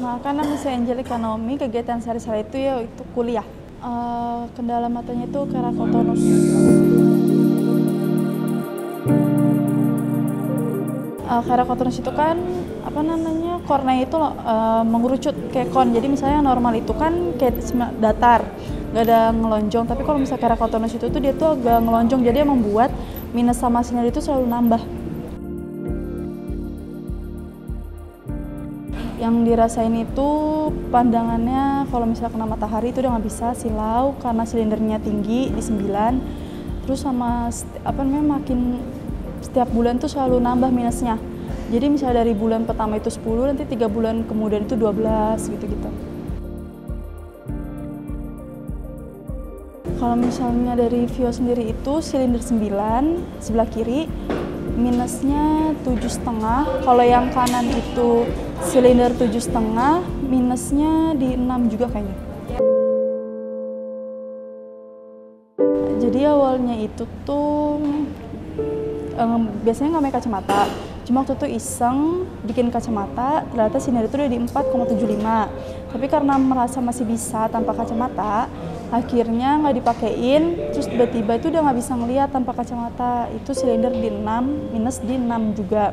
Nah, karena misalnya Angel Economy, kegiatan sehari-hari itu ya itu kuliah. Kendala matanya itu keratokonus. Keratokonus itu kan apa namanya, kornea itu mengerucut kayak kon. Jadi misalnya normal itu kan kayak datar, nggak ada ngelonjong. Tapi kalau misalnya keratokonus itu tuh dia tuh agak ngelonjong, jadi yang membuat minus sama sinar itu selalu nambah. Yang dirasain itu pandangannya kalau misalnya kena matahari itu udah nggak bisa, silau karena silindernya tinggi di 9. Terus sama apa namanya, makin setiap bulan tuh selalu nambah minusnya. Jadi misalnya dari bulan pertama itu 10, nanti 3 bulan kemudian itu 12 gitu-gitu. Kalau misalnya dari Vio sendiri itu silinder 9 sebelah kiri, minusnya 7,5. Kalau yang kanan itu silinder 7,5, minusnya di 6 juga kayaknya. Jadi awalnya itu tuh biasanya nggak pakai kacamata. Cuma waktu itu iseng bikin kacamata, ternyata sinar itu udah di 4,75. Tapi karena merasa masih bisa tanpa kacamata, akhirnya nggak dipakein. Terus tiba-tiba itu udah nggak bisa ngelihat tanpa kacamata. Itu silinder di 6, minus di 6 juga.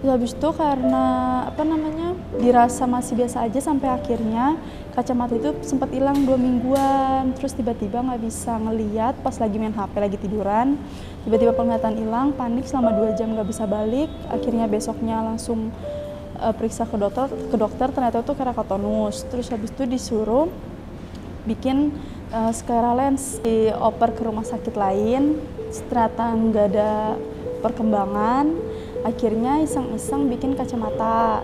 Terus habis itu karena apa namanya, dirasa masih biasa aja sampai akhirnya kacamata itu sempat hilang 2 mingguan. Terus tiba-tiba nggak bisa ngelihat pas lagi main HP, lagi tiduran. Tiba-tiba penglihatan hilang, panik selama 2 jam nggak bisa balik. Akhirnya besoknya langsung periksa ke dokter, ternyata itu keratokonus. Terus habis itu disuruh bikin sclera lens, dioper ke rumah sakit lain. Ternyata nggak ada perkembangan. Akhirnya iseng-iseng bikin kacamata.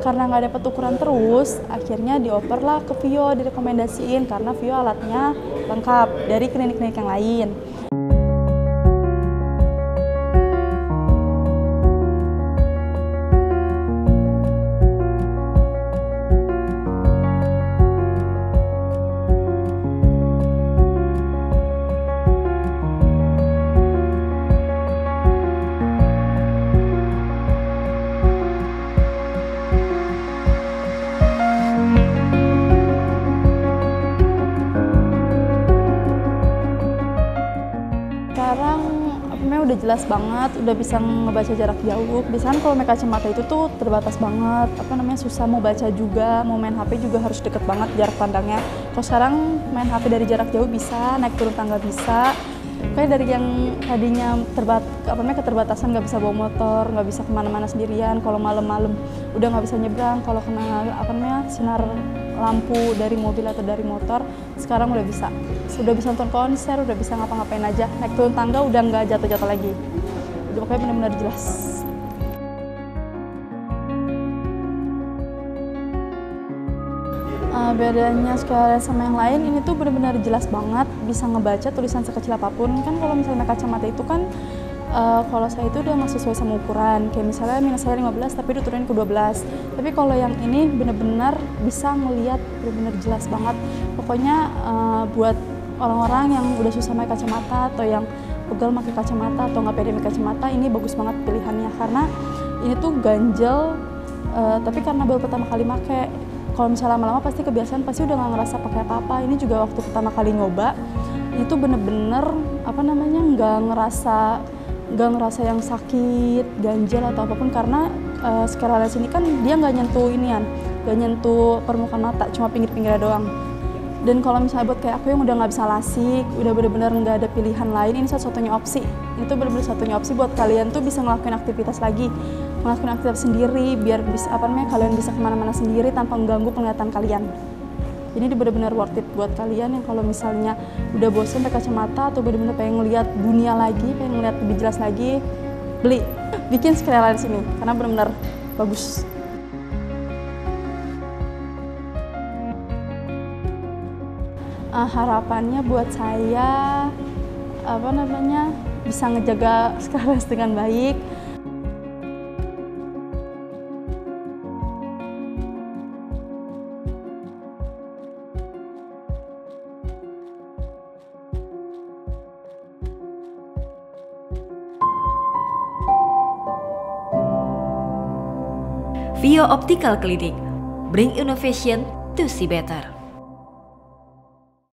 Karena nggak dapat ukuran terus, akhirnya dioper lah ke Vio, direkomendasiin karena Vio alatnya lengkap dari klinik-klinik yang lain. Sekarang udah jelas banget, udah bisa ngebaca jarak jauh. Biasanya kalau pakai kacamata itu tuh terbatas banget, susah mau baca juga, mau main HP juga harus deket banget jarak pandangnya. Kalau sekarang main HP dari jarak jauh bisa, naik turun tangga bisa. Kayak dari yang tadinya keterbatasan, nggak bisa bawa motor, nggak bisa kemana-mana sendirian. Kalau malam-malam udah nggak bisa nyebrang. Kalau kena sinar lampu dari mobil atau dari motor, sekarang udah bisa nonton konser, udah bisa ngapa-ngapain aja. Naik turun tangga udah nggak jatuh-jatuh lagi. Udah pokoknya benar-benar jelas. Bedanya sekarang sama yang lain, ini tuh benar-benar jelas banget, bisa ngebaca tulisan sekecil apapun. Kan kalau misalnya kacamata itu kan kalau saya itu udah nggak sesuai sama ukuran, kayak misalnya minus saya 15 tapi diturunin ke 12. Tapi kalau yang ini benar-benar bisa ngelihat, benar-benar jelas banget. Pokoknya buat orang-orang yang udah susah pakai kacamata atau yang pegal pakai kacamata atau nggak pede pakai kacamata, ini bagus banget pilihannya karena ini tuh ganjel. Tapi karena baru pertama kali pakai, kalau misalnya lama-lama pasti kebiasaan, pasti udah nggak ngerasa pakai apa-apa. Ini juga waktu pertama kali nyoba, itu bener-bener nggak ngerasa yang sakit, ganjel atau apapun karena sclera lens ini kan dia nggak nyentuh permukaan mata, cuma pinggir-pinggirnya doang. Dan kalau misalnya buat kayak aku yang udah nggak bisa lasik, udah bener-bener nggak ada pilihan lain, ini satu-satunya opsi. Itu bener-bener satunya opsi buat kalian tuh bisa ngelakuin aktivitas sendiri, biar bisa kalian bisa kemana-mana sendiri tanpa mengganggu penglihatan kalian. Jadi ini bener-bener worth it buat kalian yang kalau misalnya udah bosan pakai kacamata atau bener-bener pengen ngeliat dunia lagi, pengen ngeliat lebih jelas lagi, beli, bikin sclera lens ini karena bener-bener bagus. Harapannya buat saya bisa ngejaga sclera lens dengan baik. Vio Optical Clinic, bring innovation to see better.